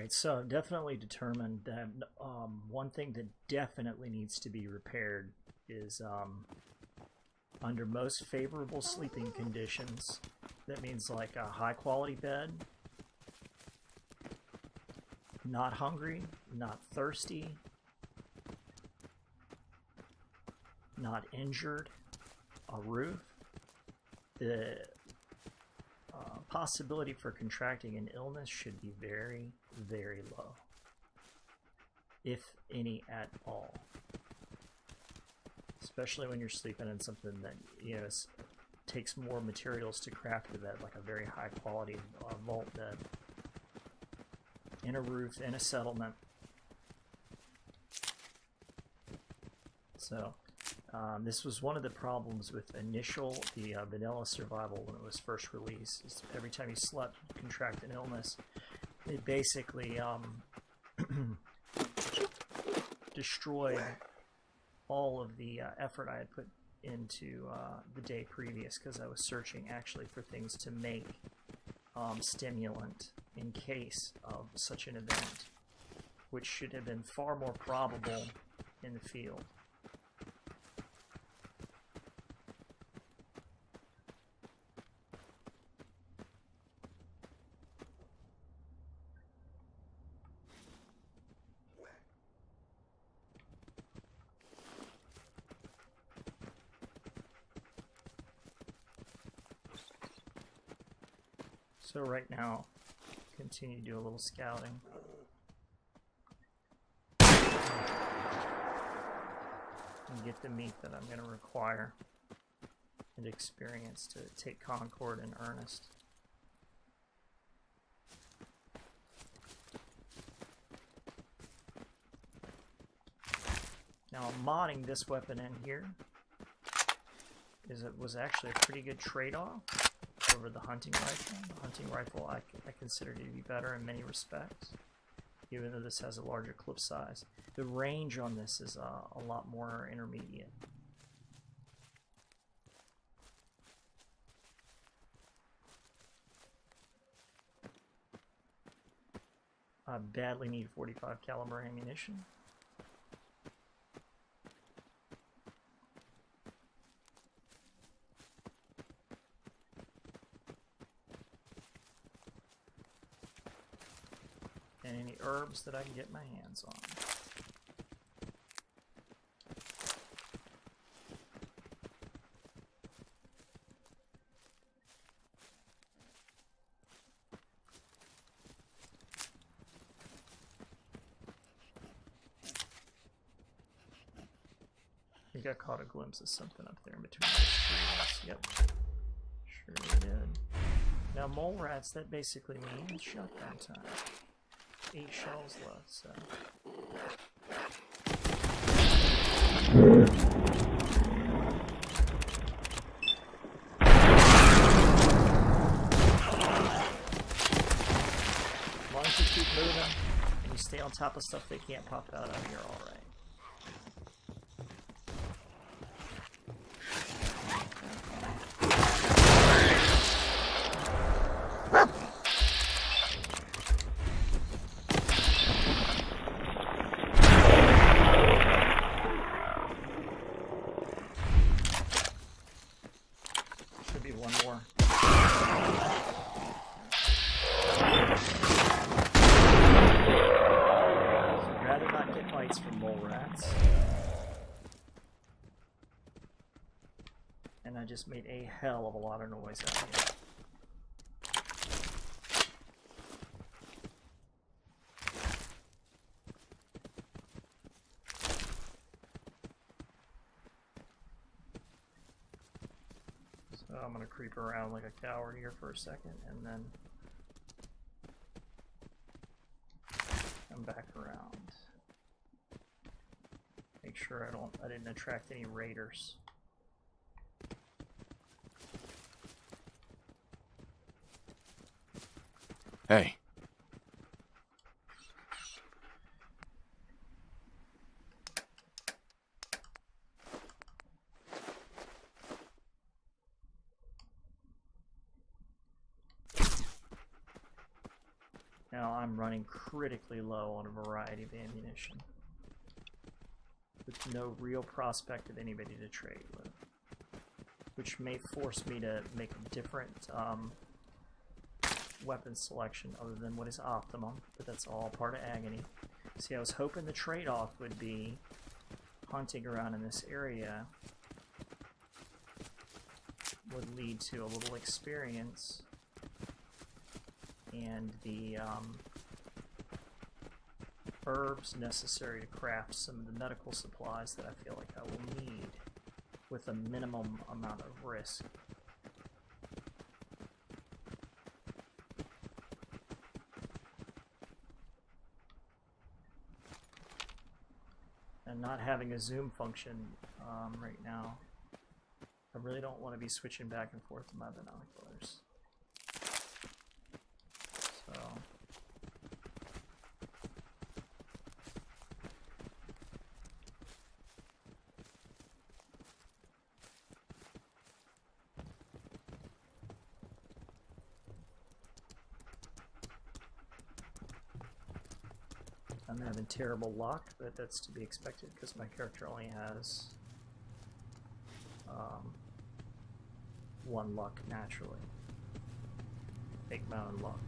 Alright, so I've definitely determined that one thing that definitely needs to be repaired is under most favorable sleeping conditions. That means like a high quality bed, not hungry, not thirsty, not injured, a roof. The possibility for contracting an illness should be very, very low, if any at all. Especially when you're sleeping in something that, you know, takes more materials to craft a bed, like a very high quality vault bed, in a roof, in a settlement. So this was one of the problems with the vanilla survival when it was first released. Is every time you slept, you'd contract an illness. It basically destroyed all of the effort I had put into the day previous, because I was searching actually for things to make stimulant in case of such an event, which should have been far more probable in the field. So right now, continue to do a little scouting. And get the meat that I'm going to require and experience to take Concord in earnest. Now I'm modding this weapon in here, because it was actually a pretty good trade-off over the hunting rifle. The hunting rifle I consider to be better in many respects, even though this has a larger clip size. The range on this is a lot more intermediate. I badly need 45 caliber ammunition. And any herbs that I can get my hands on. I think I caught a glimpse of something up there in between those trees. Yep, sure did. Now mole rats, that basically means shotgun time. 8 shells left, so. As long as you keep moving and you stay on top of stuff they can't pop out of, you're alright. And I just made a hell of a lot of noise out here. So I'm going to creep around like a coward here for a second and then come back around. Make sure I didn't attract any raiders. Hey. Now I'm running critically low on a variety of ammunition, with no real prospect of anybody to trade with, which may force me to make a different weapon selection other than what is optimum, but that's all part of Agony. See, I was hoping the trade-off would be hunting around in this area would lead to a little experience and the herbs necessary to craft some of the medical supplies that I feel like I will need with a minimum amount of risk. And not having a zoom function right now, I really don't want to be switching back and forth to my binoculars. So I'm having terrible luck, but that's to be expected because my character only has one luck naturally. Make my own luck.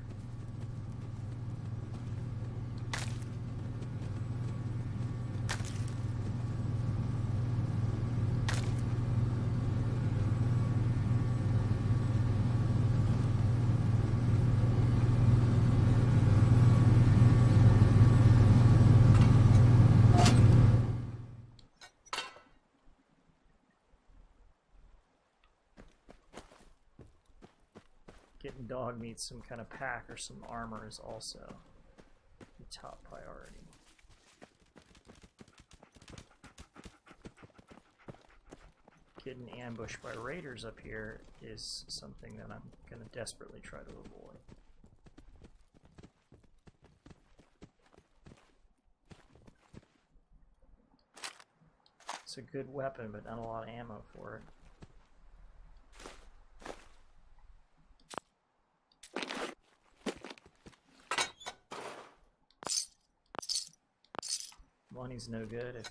Getting dog meat, some kind of pack or some armor is also the top priority. Getting ambushed by raiders up here is something that I'm going to desperately try to avoid. It's a good weapon, but not a lot of ammo for it. Money's no good if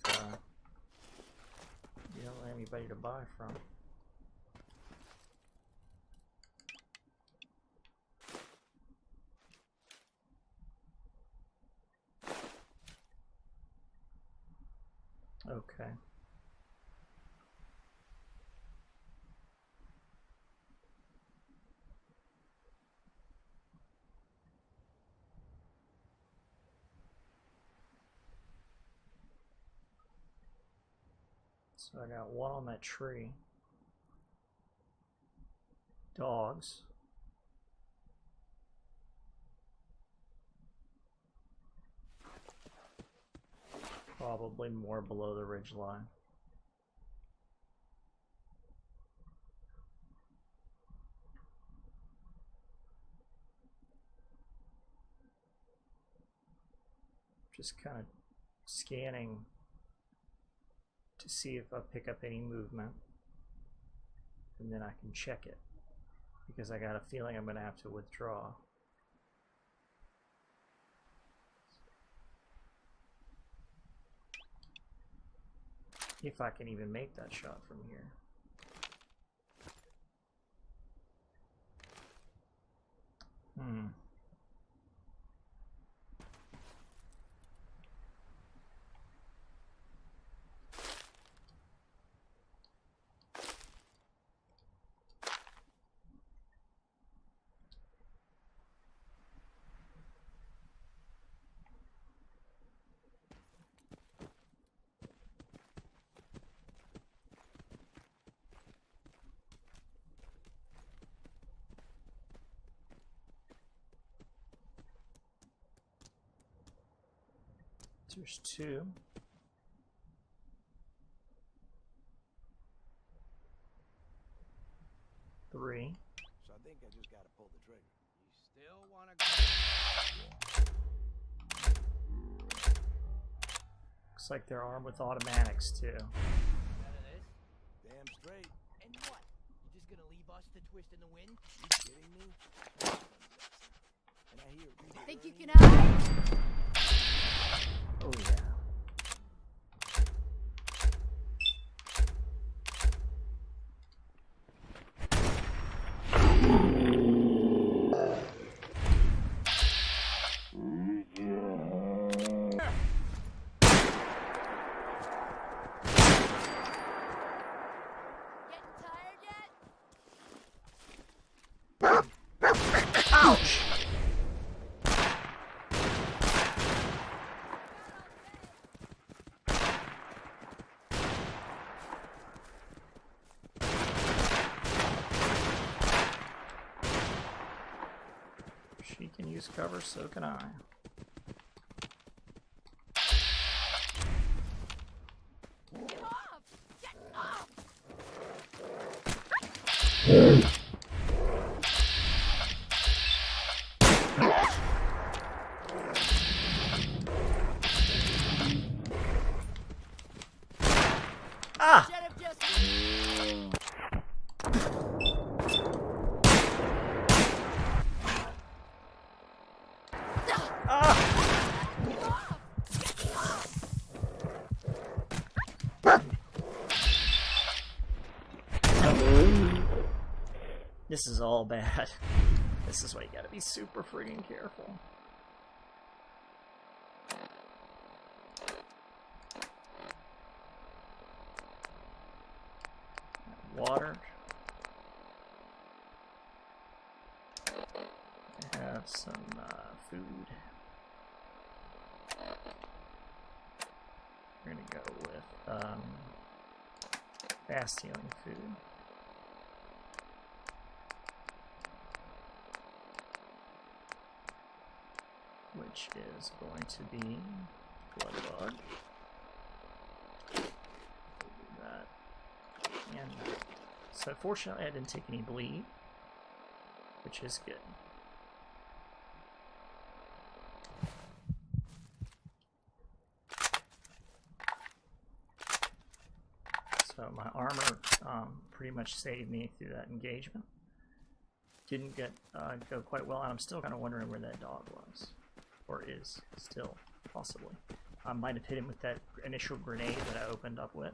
you don't have anybody to buy from. Okay. So I got one on that tree. Dogs. Probably more below the ridge line. Just kind of scanning to see if I pick up any movement, and then I can check it, because I got a feeling I'm going to have to withdraw. If I can even make that shot from here. There's two. Three. So I think I just gotta pull the trigger. You still wanna go? Looks like they're armed with automatics too. That it is? Damn straight. And what? You just gonna leave us to twist in the wind? You kidding me? And I hear you Think you can hide? Oh yeah. Getting tired yet? Ouch! She can use cover, so can I. Get off! Get off! Ah! Should have just. This is all bad. This is why you gotta be super friggin' careful. Water. I have some food. We're gonna go with fast healing food. Which is going to be blood bug. That and that. So fortunately I didn't take any bleed, which is good. So my armor pretty much saved me through that engagement. Didn't get go quite well, and I'm still kind of wondering where that dog was. Or is still, possibly. I might have hit him with that initial grenade that I opened up with.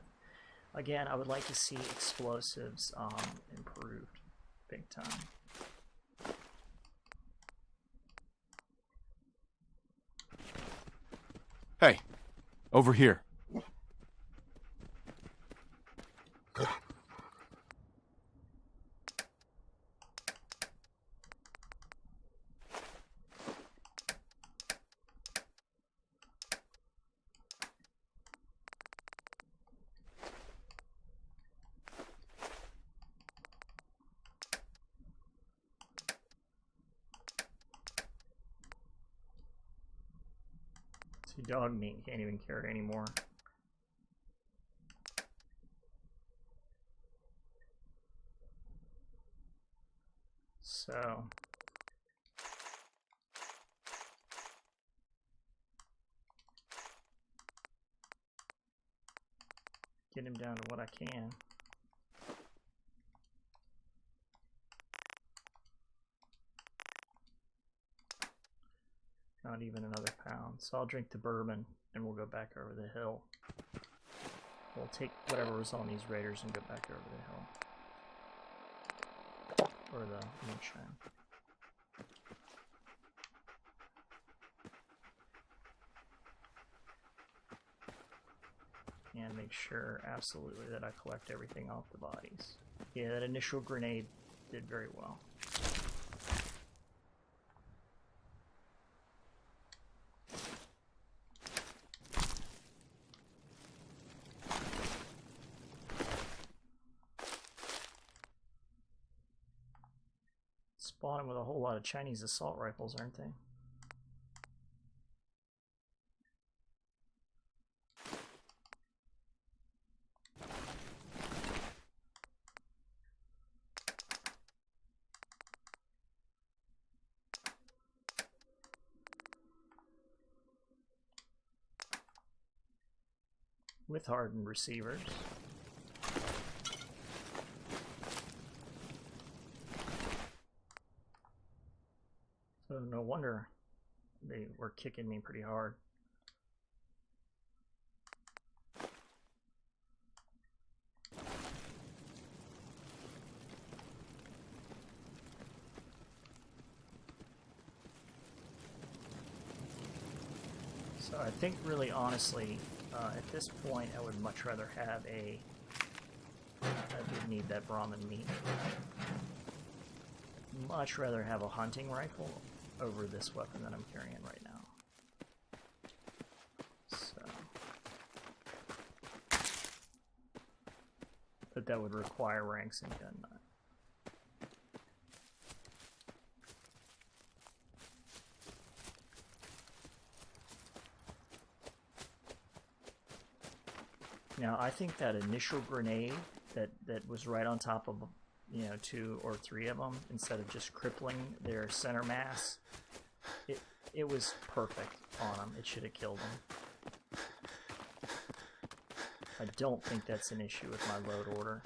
Again, I would like to see explosives improved big time. Hey, over here. See, dog meat can't even carry anymore. So get him down to what I can. Not even another pound. So I'll drink the bourbon and we'll go back over the hill. We'll take whatever was on these raiders and go back over the hill. Or the moonshine. And make sure absolutely that I collect everything off the bodies. Yeah, that initial grenade did very well. Spawning with a whole lot of Chinese assault rifles, aren't they? With hardened receivers. So no wonder they were kicking me pretty hard. So I think really honestly, at this point I would much rather have a, I would need that Brahmin meat. Much rather have a hunting rifle over this weapon that I'm carrying right now. So, but that would require ranks and gun nut. Now, I think that initial grenade that was right on top of, you know, 2 or 3 of them, instead of just crippling their center mass, it was perfect on them. It should have killed them. I don't think that's an issue with my load order.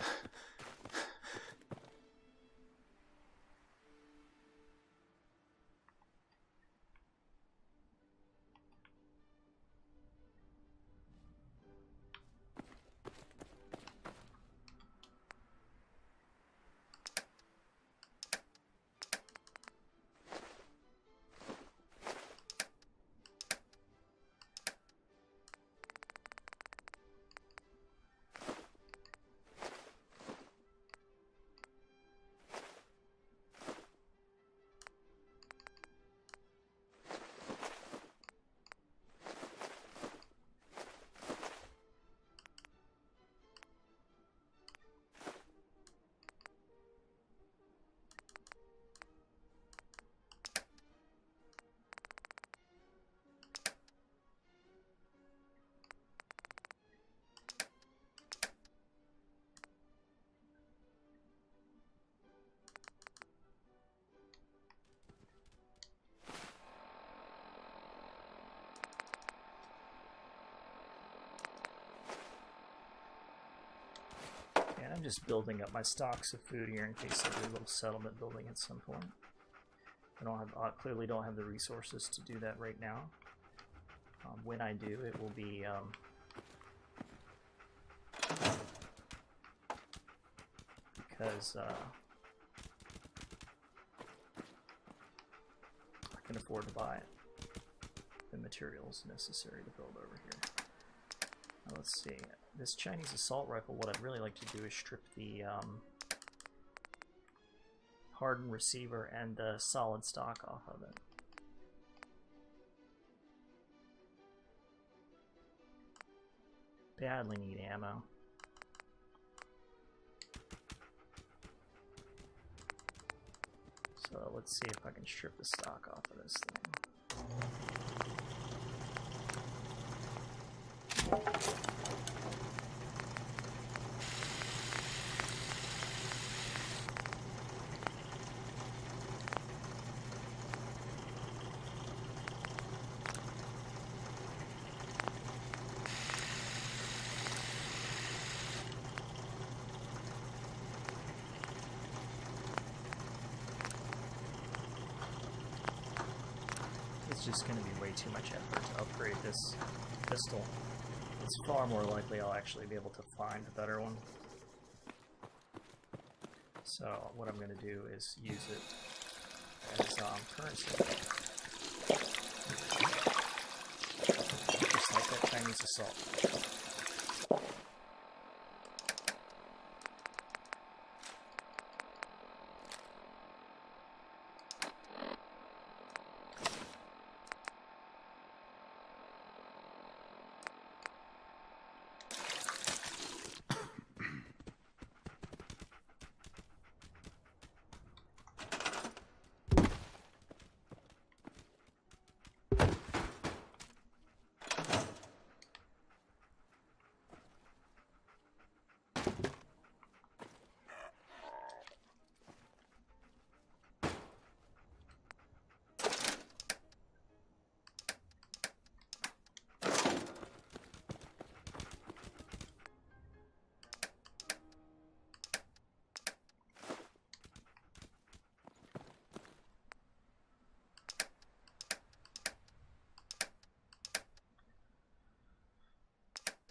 I'm just building up my stocks of food here in case I do a little settlement building at some point. I clearly don't have the resources to do that right now. When I do, it will be because I can afford to buy the materials necessary to build over here. Now, let's see. This Chinese assault rifle, what I'd really like to do is strip the hardened receiver and the solid stock off of it. Badly need ammo. So let's see if I can strip the stock off of this thing. It's just going to be way too much effort to upgrade this pistol. It's far more likely I'll actually be able to find a better one. So what I'm going to do is use it as currency. Just like that Chinese assault.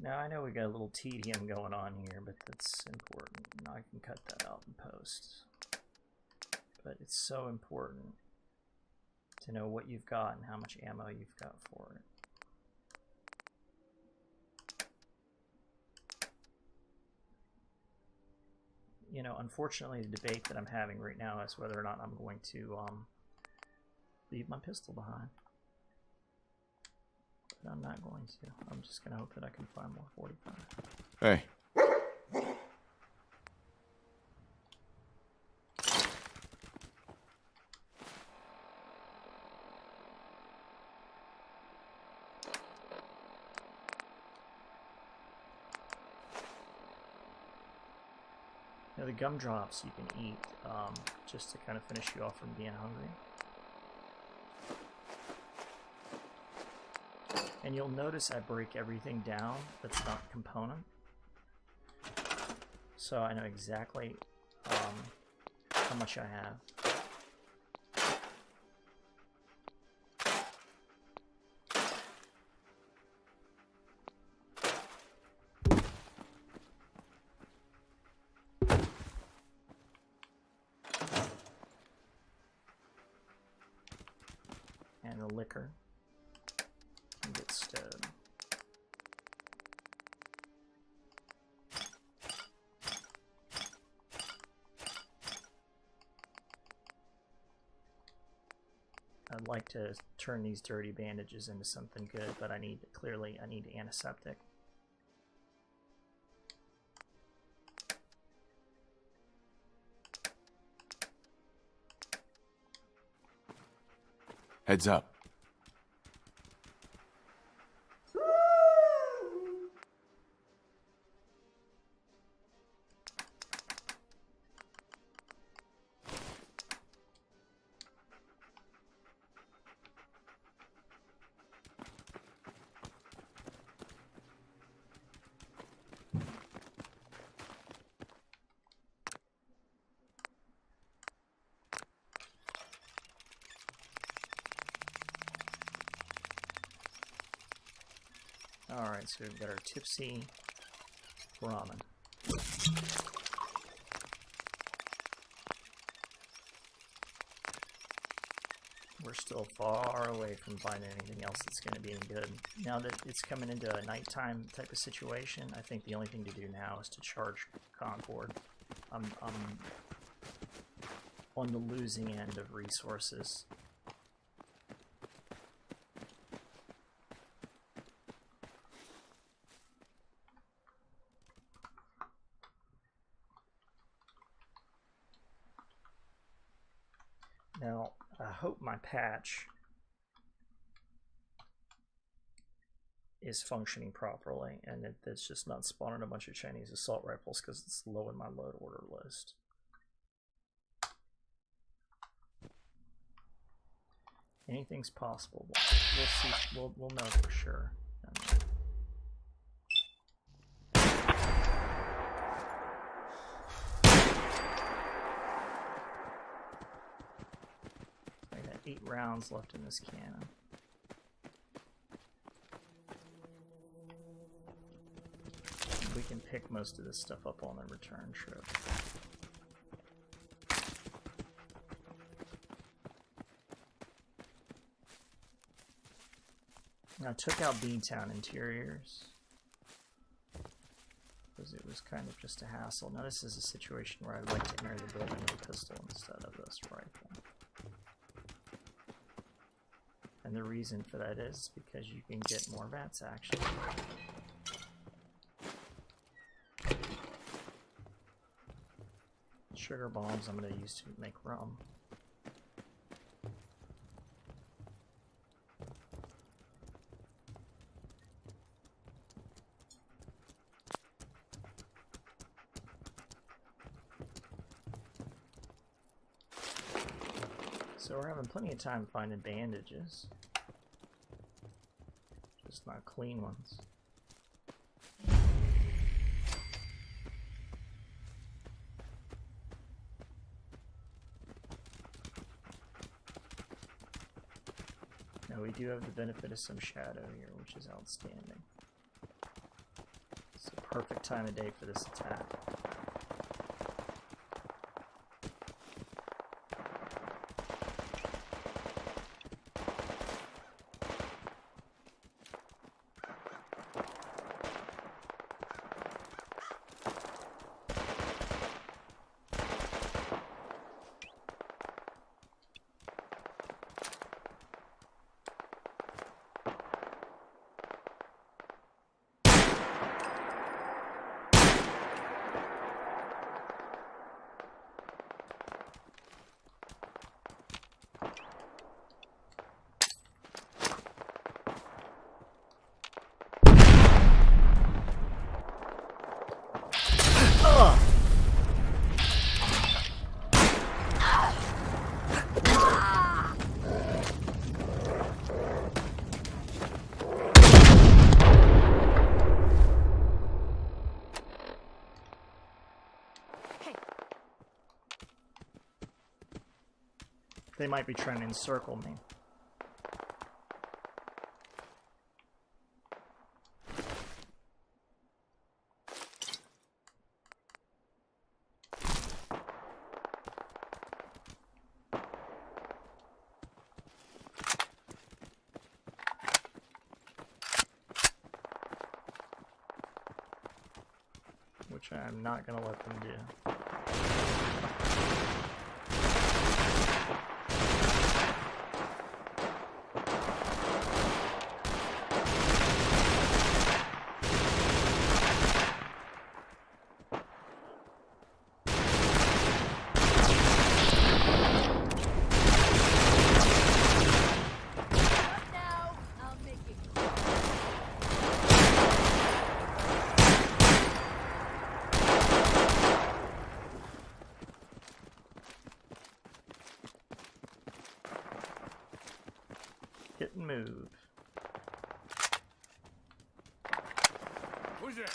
Now I know we got a little tedium going on here, but that's important. And I can cut that out in post. But it's so important to know what you've got and how much ammo you've got for it. You know, unfortunately, the debate that I'm having right now is whether or not I'm going to leave my pistol behind. But I'm not going to. I'm just going to hope that I can find more 45. Hey. Now the gumdrops you can eat just to kind of finish you off from being hungry. And you'll notice I break everything down that's not component. So I know exactly how much I have. And the liquor can get stowed. I'd like to turn these dirty bandages into something good, but I need antiseptic. Heads up. Alright, so we've got our tipsy ramen. We're still far away from finding anything else that's going to be any good. Now that it's coming into a nighttime type of situation, I think the only thing to do now is to charge Concord. I'm on the losing end of resources. Now, I hope my patch is functioning properly and that it's just not spawning a bunch of Chinese assault rifles because it's low in my load order list. Anything's possible. We'll see. We'll know for sure. I got 8 rounds left in this cannon. We can pick most of this stuff up on the return trip. I took out Beantown interiors because it was kind of just a hassle. Now this is a situation where I'd like to enter the building with a pistol instead of this rifle. And the reason for that is because you can get more VATS action. Sugar bombs I'm going to use to make rum. So we're having plenty of time finding bandages. Just not clean ones. Now we do have the benefit of some shadow here, which is outstanding. It's a perfect time of day for this attack. They might be trying to encircle me. Which I'm not going to let them do. Hit and move. Who's there?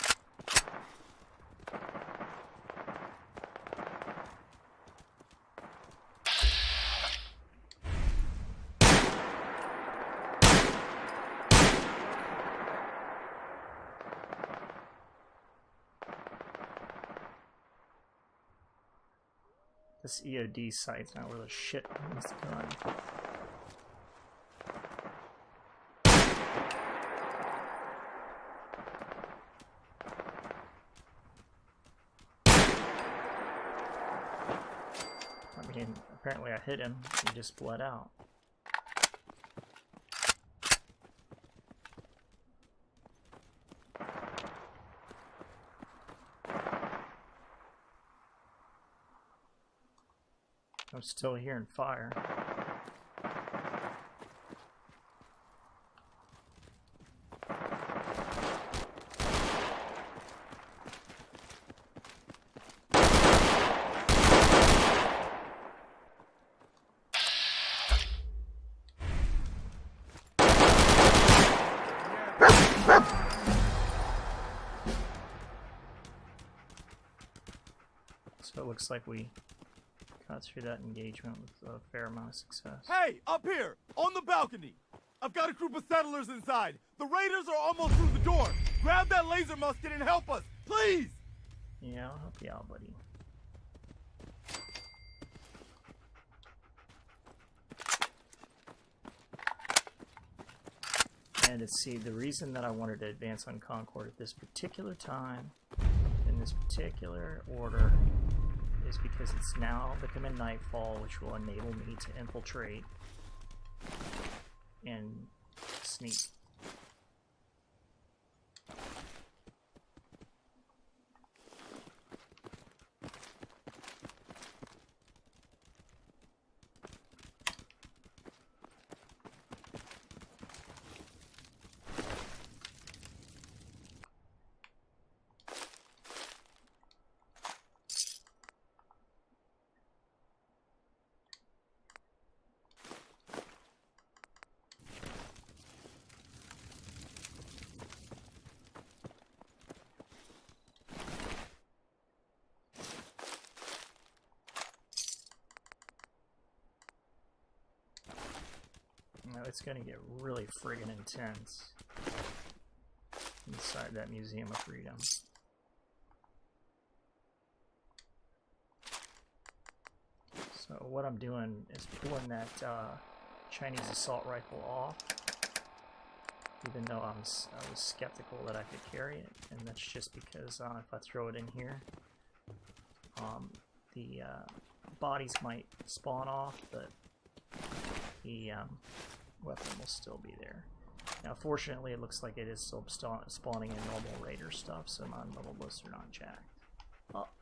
This EOD site's not where the shit needs to go. Apparently I hit him, he just bled out. I'm still hearing fire. So it looks like we got through that engagement with a fair amount of success. Hey, up here, on the balcony. I've got a group of settlers inside. The raiders are almost through the door. Grab that laser musket and help us, please! Yeah, I'll help you out, buddy. And to see, the reason that I wanted to advance on Concord at this particular time, in this particular order, is because it's now becoming nightfall, which will enable me to infiltrate and sneak. Now it's going to get really friggin' intense inside that Museum of Freedom. So what I'm doing is pulling that Chinese assault rifle off, even though I was skeptical that I could carry it, and that's just because if I throw it in here, the bodies might spawn off, but the weapon will still be there. Now fortunately it looks like it is still spawning in normal raider stuff, so my level lists are not jacked up.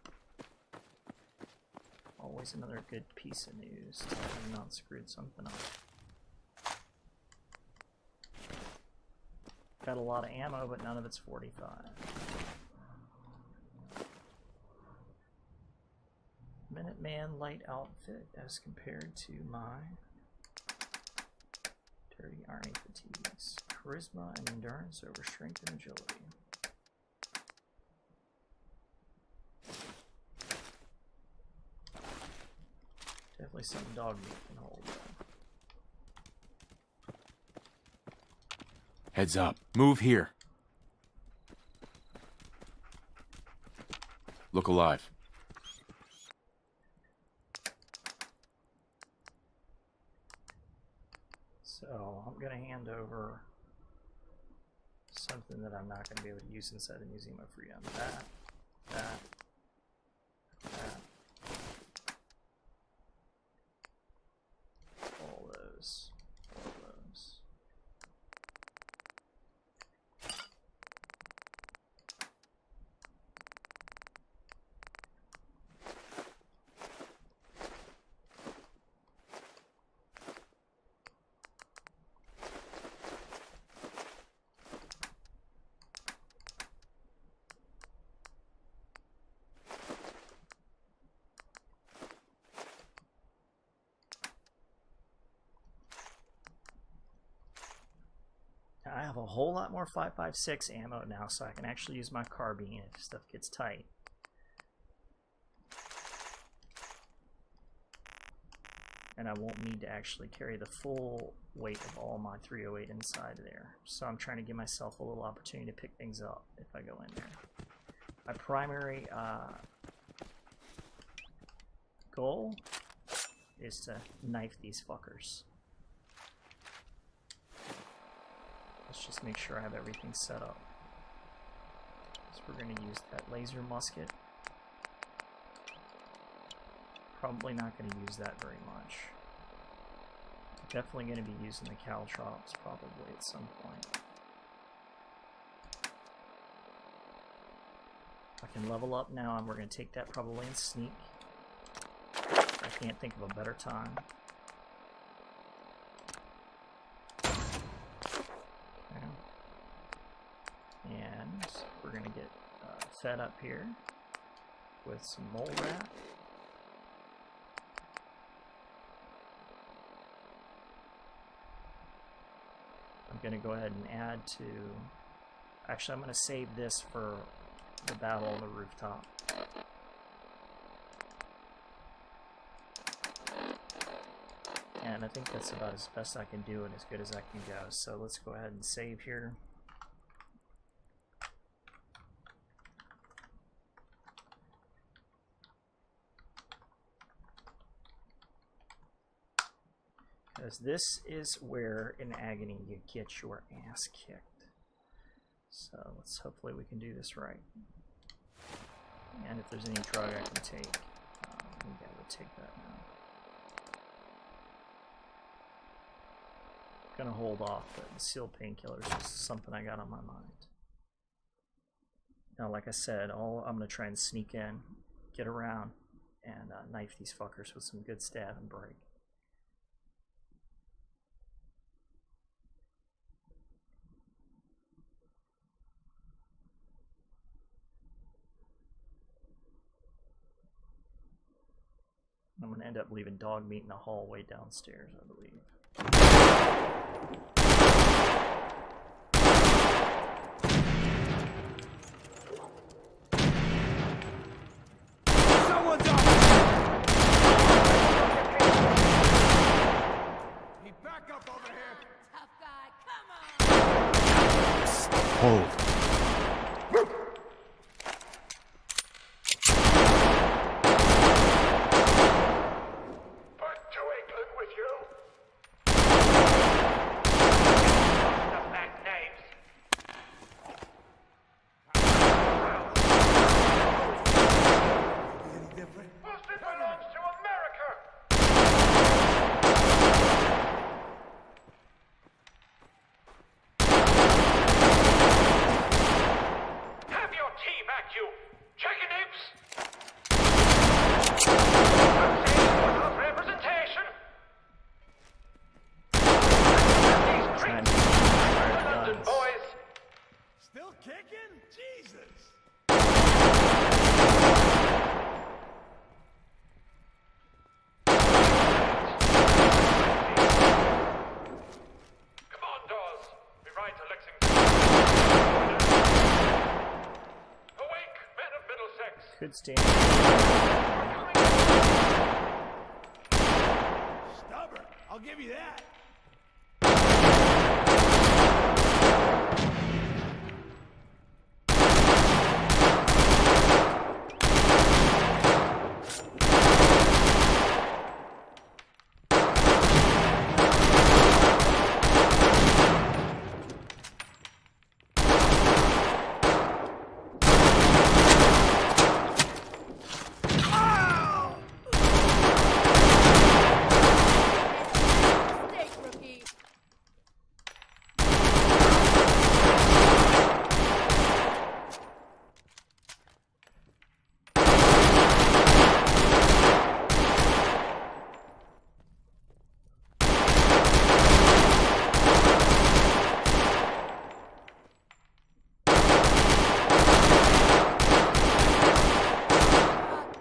Always another good piece of news. I've not screwed something up. Got a lot of ammo, but none of it's 45. Minuteman light outfit as compared to my dirty army fatigues. Charisma and endurance over strength and agility. Definitely some dog meat can hold though. Heads up. Move here. Look alive. So I'm going to hand over something that I'm not going to be able to use inside the Museum of Freedom. That. All those. I have a whole lot more 5.56 ammo now, so I can actually use my carbine if stuff gets tight. And I won't need to actually carry the full weight of all my 308 inside there. So I'm trying to give myself a little opportunity to pick things up if I go in there. My primary goal is to knife these fuckers. Let's just make sure I have everything set up. So we're going to use that laser musket. Probably not going to use that very much. Definitely going to be using the caltrops probably at some point. I can level up now, and we're going to take that probably in sneak. I can't think of a better time. And we're going to get fed up here with some mole rat. I'm going to go ahead and add to... Actually, I'm going to save this for the battle on the rooftop. And I think that's about as best I can do and as good as I can go. So let's go ahead and save here. Because this is where in Agony you get your ass kicked. So let's hopefully we can do this right. And if there's any drug I can take, we gotta take that now. Gonna hold off, but the sealed painkiller is just something I got on my mind. Now, like I said, I'm gonna try and sneak in, get around, and knife these fuckers with some good stab and break. I'm going to end up leaving dog meat in the hallway downstairs, I believe. Someone's up! Need backup over here! Tough guy, come on! Hold. Could stand. Stubborn. I'll give you that. Mistake, rookie.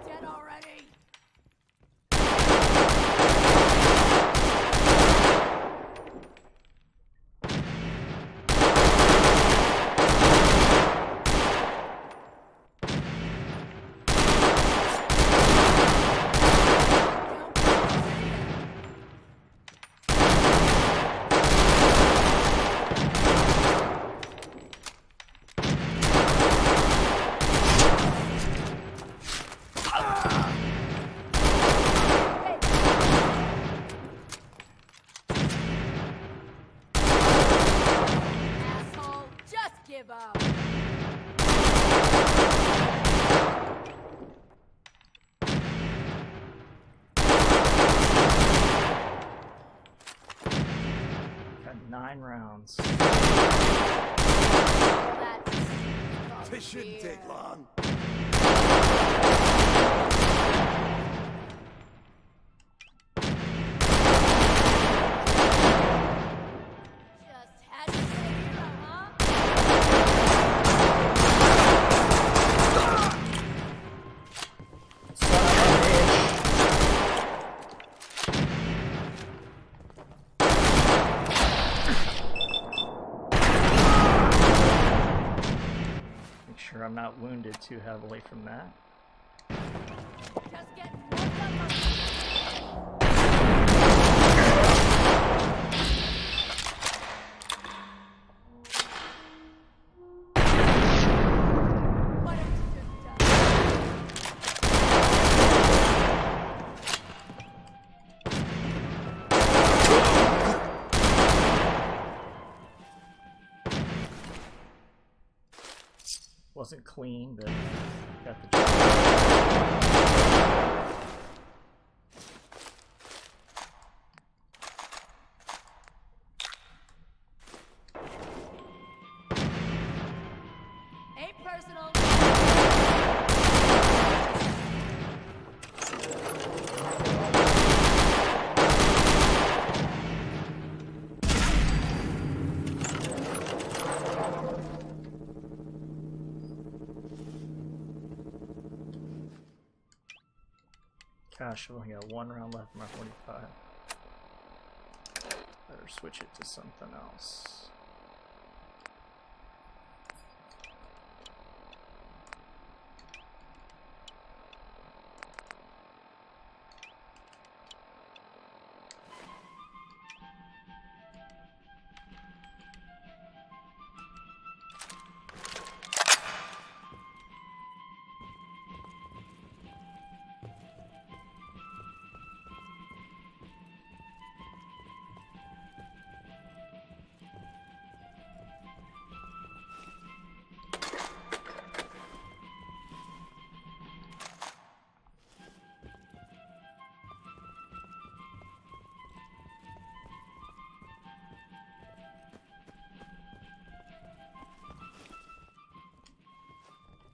Dead already. Asshole, just give up. Got 9 rounds. That's This shouldn't take long. Just had to say hero, huh? Son of a bitch. Make sure I'm not wounded too heavily from that. Just getting warmed up on Why don't you just Wasn't clean, but got the job. Ain't personal. Gosh, I've only got 1 round left in my 45. Better switch it to something else.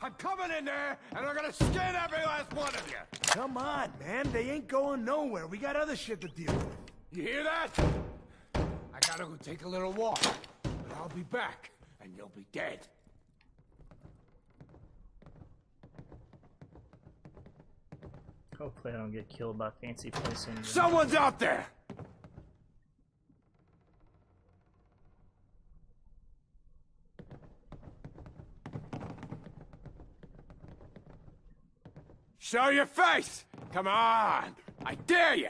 I'm coming in there, and I'm gonna skin every last one of you! Come on, man. They ain't going nowhere. We got other shit to deal with. You hear that? I gotta go take a little walk. But I'll be back, and you'll be dead. Hopefully I don't get killed by fancy placing. Someone's out there! Show your face! Come on! I dare you!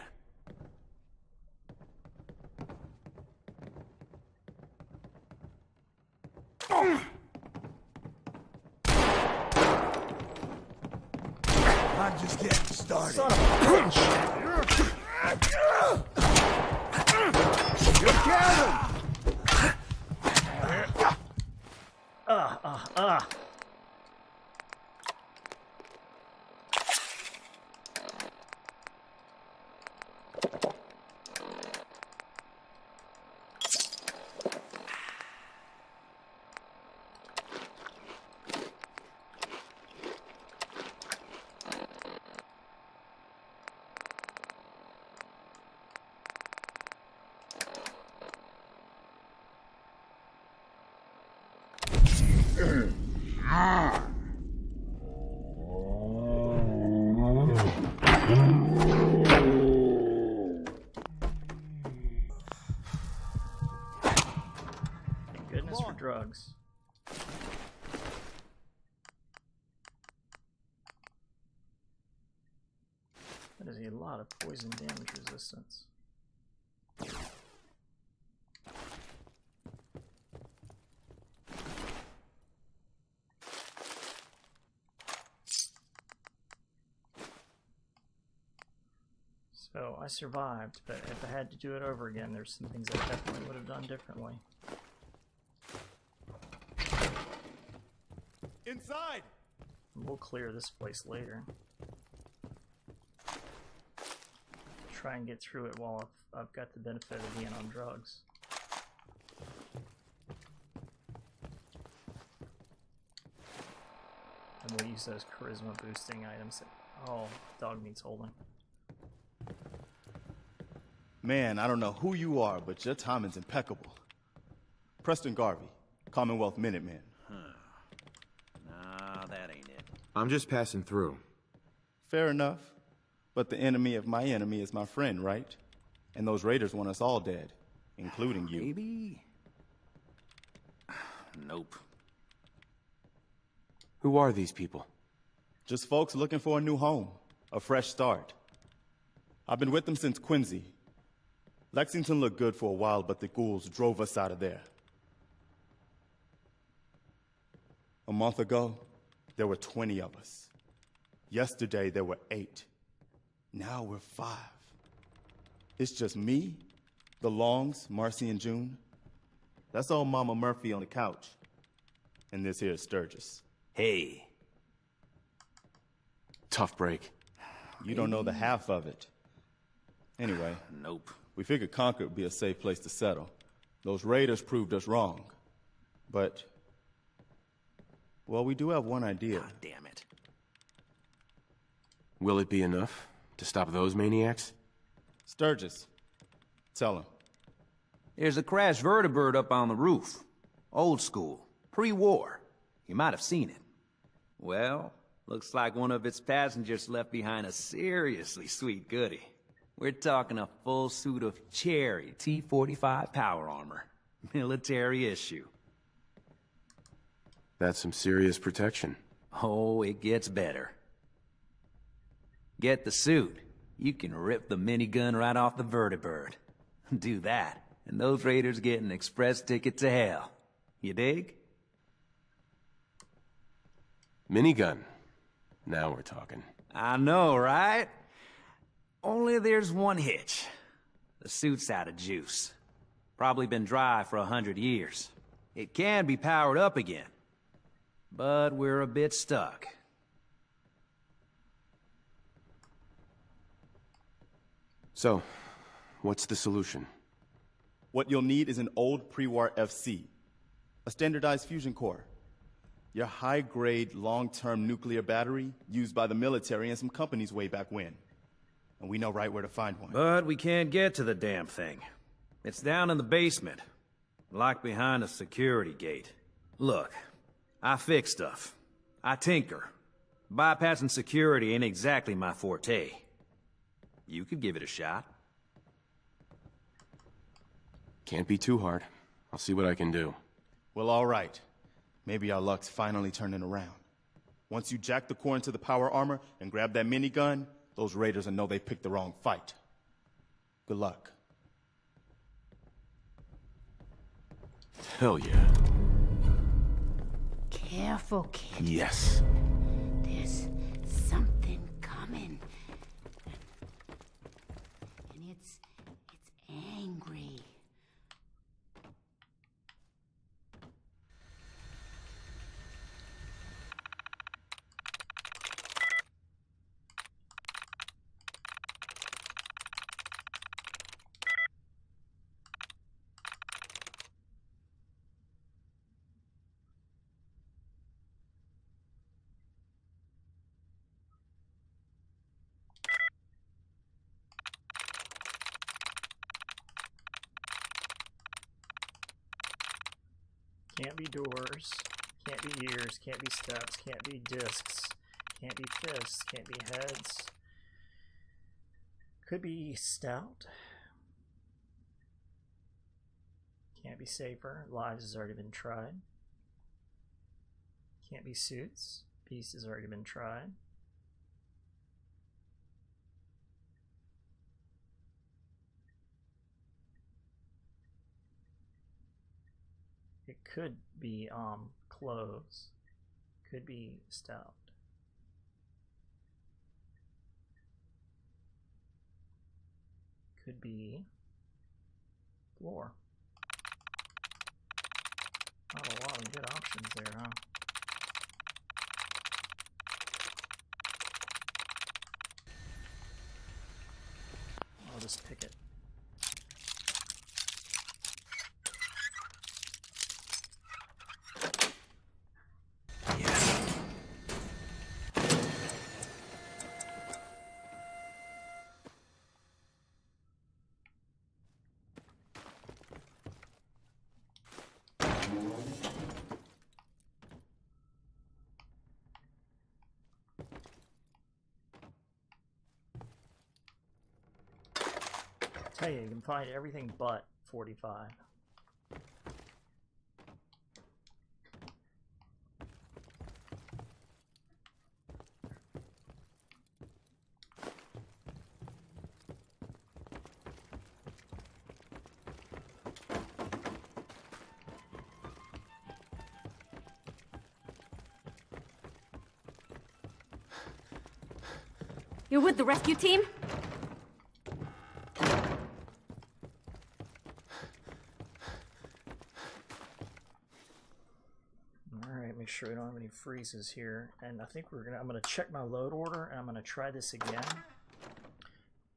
I'm just getting started. Son of a bitch! You got him! Ah. Thank goodness for drugs. That is a lot of poison damage resistance. So I survived, but if I had to do it over again, there's some things I definitely would have done differently. Inside! We'll clear this place later. Try and get through it while I've got the benefit of being on drugs. And we'll use those charisma boosting items that, oh, dog meat's holding. Man, I don't know who you are, but your timing's impeccable. Preston Garvey, Commonwealth Minuteman. Nah, that ain't it. I'm just passing through. Fair enough. But the enemy of my enemy is my friend, right? And those raiders want us all dead, including you. Maybe? Nope. Who are these people? Just folks looking for a new home, a fresh start. I've been with them since Quincy. Lexington looked good for a while, but the ghouls drove us out of there. A month ago, there were 20 of us. Yesterday, there were 8. Now we're 5. It's just me, the Longs, Marcy and June. That's old Mama Murphy on the couch. And this here is Sturgis. Hey. Tough break. You don't know the half of it. Anyway, Nope. we figured Concord would be a safe place to settle. Those raiders proved us wrong. But, well, we do have one idea. God damn it. Will it be enough to stop those maniacs? Sturgis, tell him. There's a crashed vertibird up on the roof. Old school. Pre-war. You might have seen it. Well, looks like one of its passengers left behind a seriously sweet goodie. We're talking a full suit of cherry T-45 power armor. Military issue. That's some serious protection. Oh, it gets better. Get the suit. You can rip the minigun right off the vertibird. Do that, and those raiders get an express ticket to hell. You dig? Minigun. Now we're talking. I know, right? Only there's one hitch. The suit's out of juice. Probably been dry for 100 years. It can be powered up again. But we're a bit stuck. So, what's the solution? What you'll need is an old pre-war FC, a standardized fusion core, your high-grade, long-term nuclear battery used by the military and some companies way back when. And we know right where to find one. But we can't get to the damn thing. It's down in the basement, locked behind a security gate. Look, I fix stuff. I tinker. Bypassing security ain't exactly my forte. You could give it a shot. Can't be too hard. I'll see what I can do. Well, all right. Maybe our luck's finally turning around. Once you jack the core into the power armor and grab that minigun, those raiders will know they picked the wrong fight. Good luck. Hell yeah. Careful, kid. Yes. There's something coming. And it's angry. Can't be doors, can't be ears, can't be steps, can't be discs, can't be fists, can't be heads. Could be stout. Can't be safer, lives has already been tried. Can't be suits, peace has already been tried. It could be clothes. Could be stout. Could be floor. Not a lot of good options there, huh? I'll just pick it. Tell you can find everything but 45. You're with the rescue team? Alright, make sure we don't have any freezes here. And I think I'm gonna check my load order and I'm gonna try this again.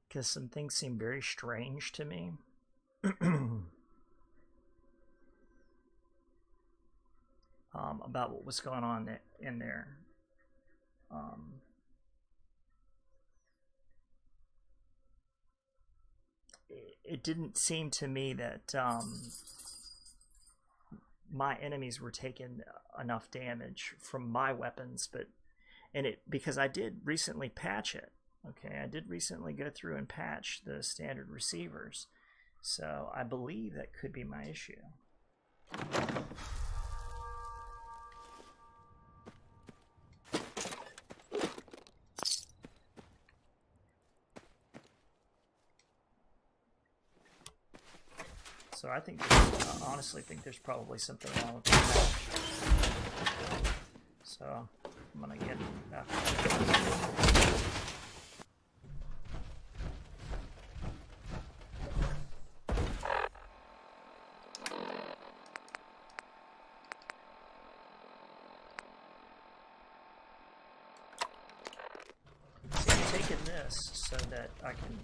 Because some things seem very strange to me. About what was going on in there. It didn't seem to me that my enemies were taking enough damage from my weapons, because I did recently patch it. Okay, I did recently go through and patch the standard receivers, so I believe that could be my issue. So I think, I honestly think there's probably something wrong with the patch. So I'm gonna get after this. So that I can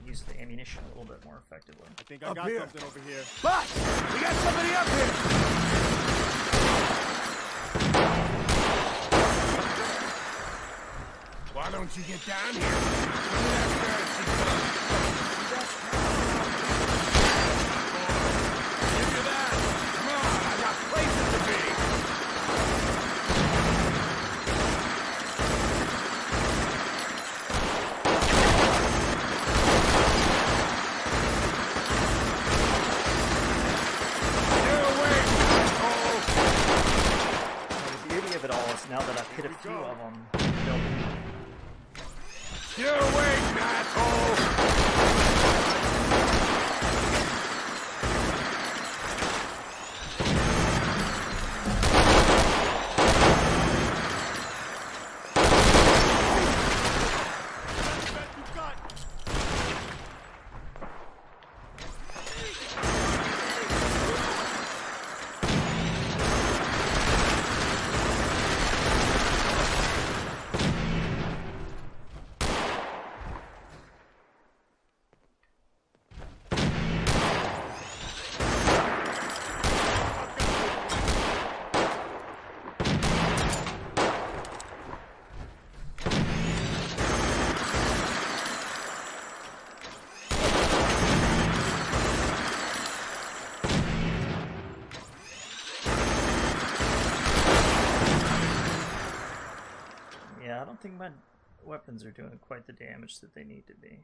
use the ammunition a little bit more effectively. I think I got something over here. But we got somebody up here. Why don't you get down here? Give me that. Come on, I got places to be. So now that I've hit a few of them, they'll You're awake, asshole! I don't think my weapons are doing quite the damage that they need to be.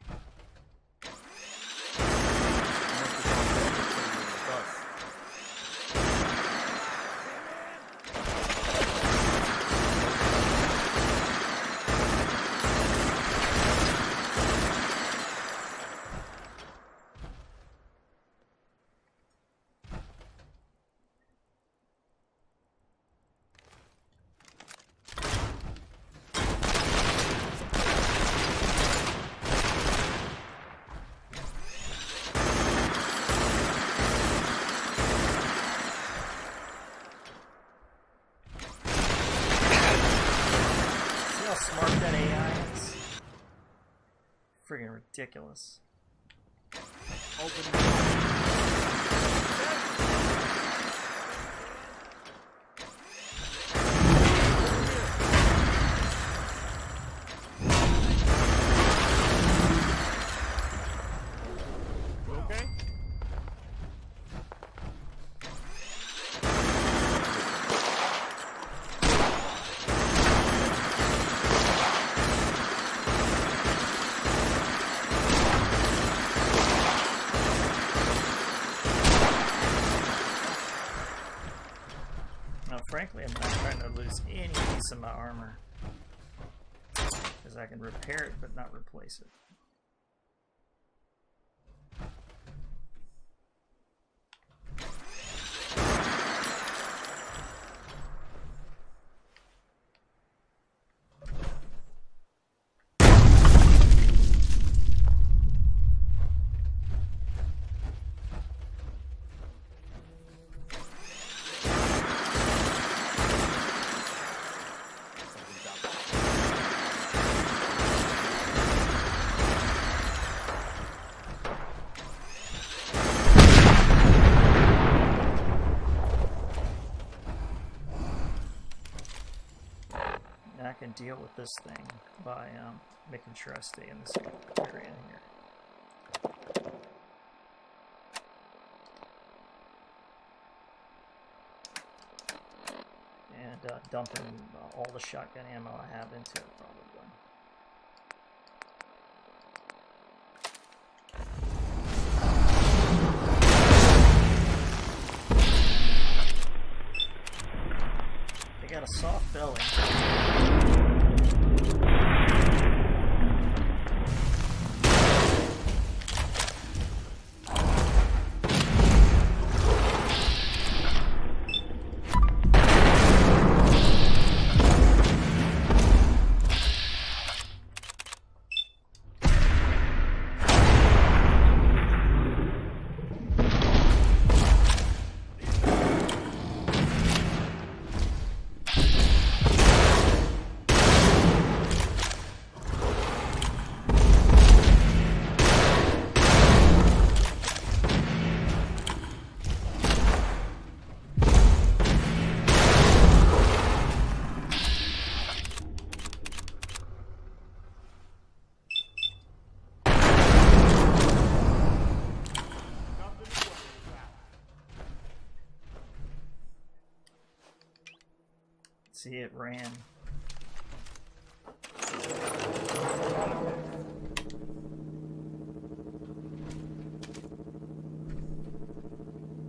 Friggin' ridiculous. Okay? Frankly, I'm not trying to lose any piece of my armor, because I can repair it but not replace it. I can deal with this thing by making sure I stay in this area here. And dumping all the shotgun ammo I have into it, probably. They got a soft belly. See, it ran.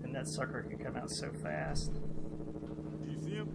And that sucker can come out so fast. Do you see him?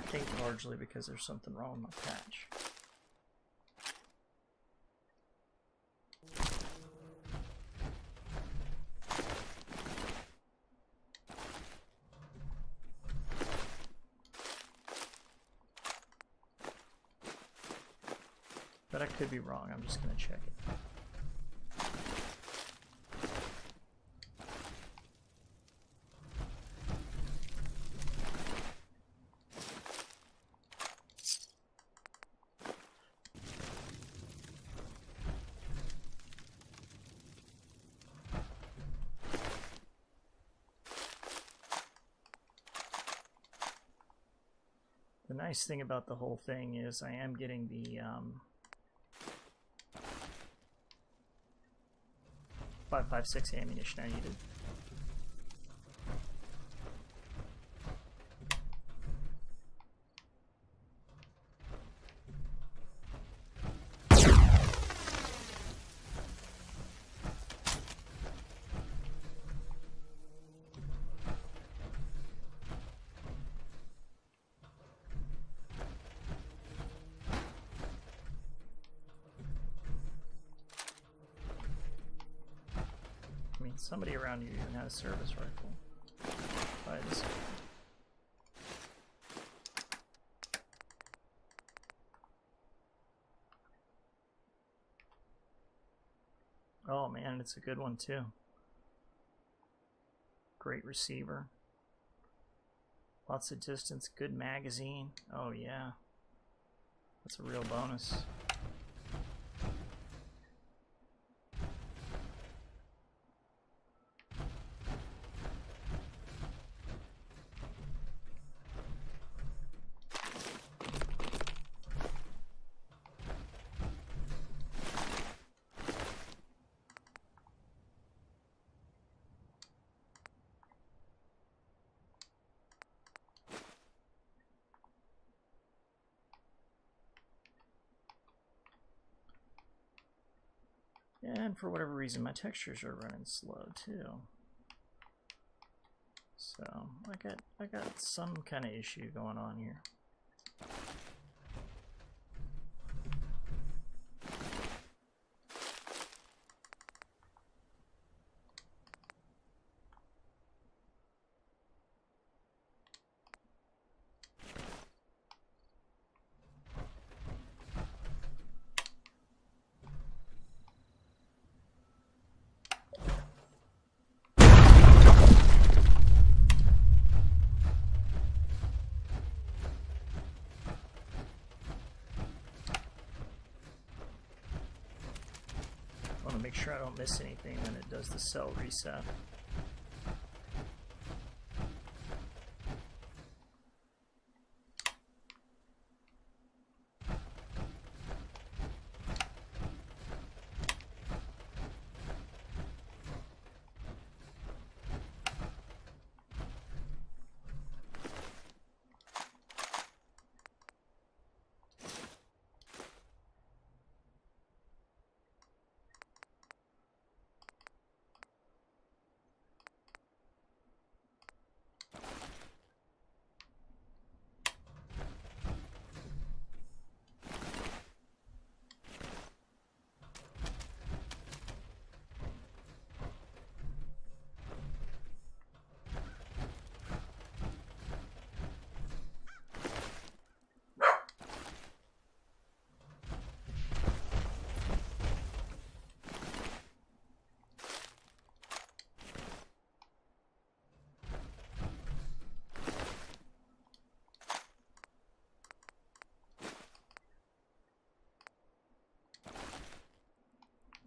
think largely because there's something wrong with my patch. But I could be wrong, I'm just going to check it. The nice thing about the whole thing is I am getting the 5.56 ammunition I needed. Somebody around you even has a service rifle. Buy this one. Oh man, it's a good one too. Great receiver. Lots of distance, good magazine. Oh yeah. That's a real bonus. And for whatever reason, my textures are running slow too. So I got some kind of issue going on here. Make sure I don't miss anything when it does the cell reset.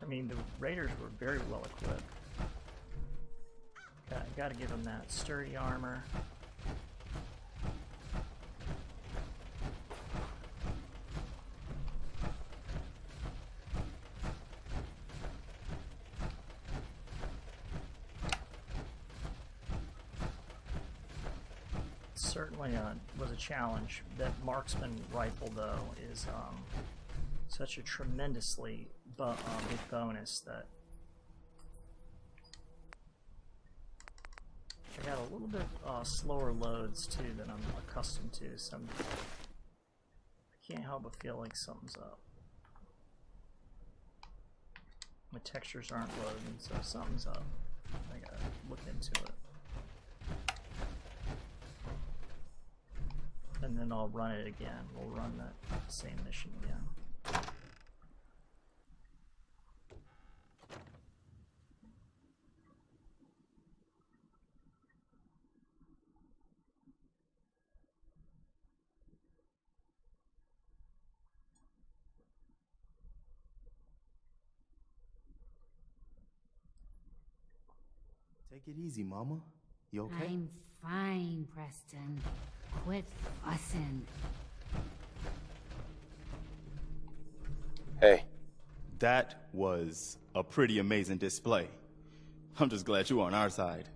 I mean, the raiders were very well equipped. Gotta give them that sturdy armor. Certainly was a challenge. That marksman rifle, though, is such a tremendously big bonus that I got a little bit slower loads too than I'm accustomed to, so I can't help but feel like something's up. My textures aren't loading, so something's up. I gotta look into it. And then I'll run it again. We'll run that same mission again. Take it easy, Mama. You okay? I'm fine, Preston. Quit fussing. Hey, That was a pretty amazing display. I'm just glad you were on our side.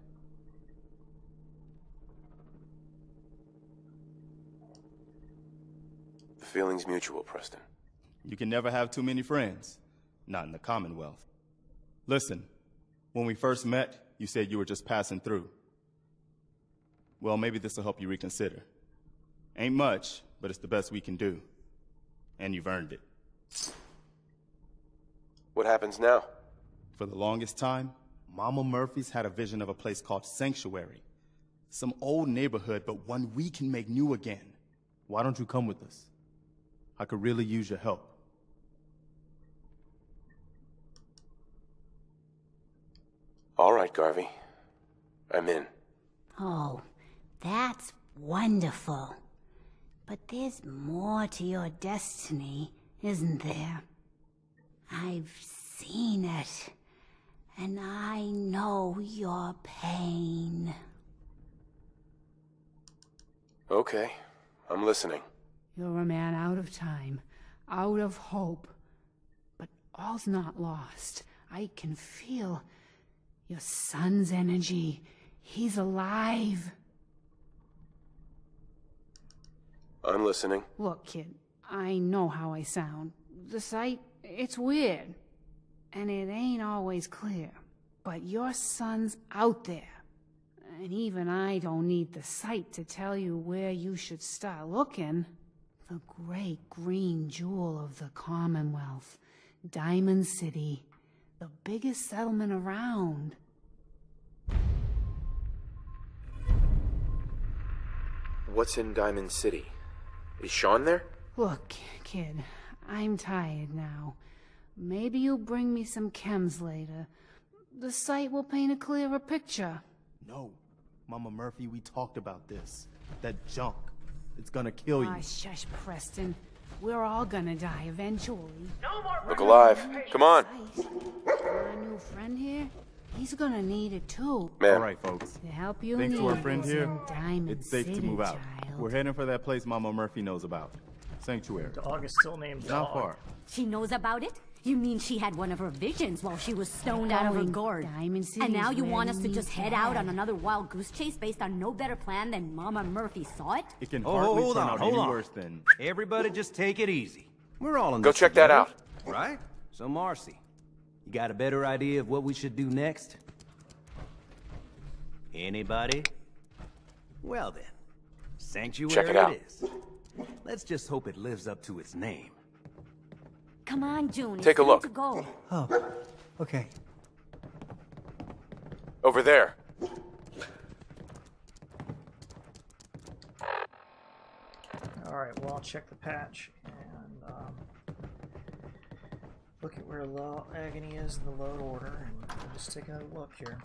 the feeling's mutual, Preston. You can never have too many friends. Not in the Commonwealth. Listen, when we first met, you said you were just passing through. Well, maybe this will help you reconsider. Ain't much, but it's the best we can do. And you've earned it. What happens now? For the longest time, Mama Murphy's had a vision of a place called Sanctuary. Some old neighborhood, but one we can make new again. Why don't you come with us? I could really use your help. All right, Garvey. I'm in. Oh, that's wonderful. But there's more to your destiny, isn't there? I've seen it, and I know your pain. Okay, I'm listening. You're a man out of time, out of hope. But all's not lost. I can feel your son's energy. He's alive. I'm listening. Look, kid, I know how I sound. The sight, it's weird. And it ain't always clear. But your son's out there. And even I don't need the sight to tell you where you should start looking. The great green jewel of the Commonwealth. Diamond City. The biggest settlement around. What's in Diamond City? Is Sean there? Look, kid, I'm tired now. Maybe you'll bring me some chems later. The sight will paint a clearer picture. No, Mama Murphy, we talked about this. That junk, it's gonna kill you. Ah, shush, Preston. We're all gonna die eventually. Look alive. Come on. Our new friend here, he's gonna need it too. Man, All right, folks. To help you Thanks need to our friend what's here, in Diamond it's safe City, to move out. child. We're heading for that place Mama Murphy knows about. Sanctuary. Dog is still named Not Dog. far. She knows about it? You mean she had one of her visions while she was stoned out of her Going gourd? Diamond And now City's you where want you us to meet just head out on Dad. another wild goose chase based on no better plan than Mama Murphy saw it? It can Oh, hardly hold turn on, out hold any on. worse than... Everybody just take it easy. We're all in Go this check that together, out. Right? So, Marcy, you got a better idea of what we should do next? Anybody? Well then, Sanctuary Check it out. is. Let's just hope it lives up to its name. Come on, June. Take it's a time look. To go. Oh, okay. Over there. Alright, well, I'll check the patch and look at where low agony is in the load order, and we'll just take a look here.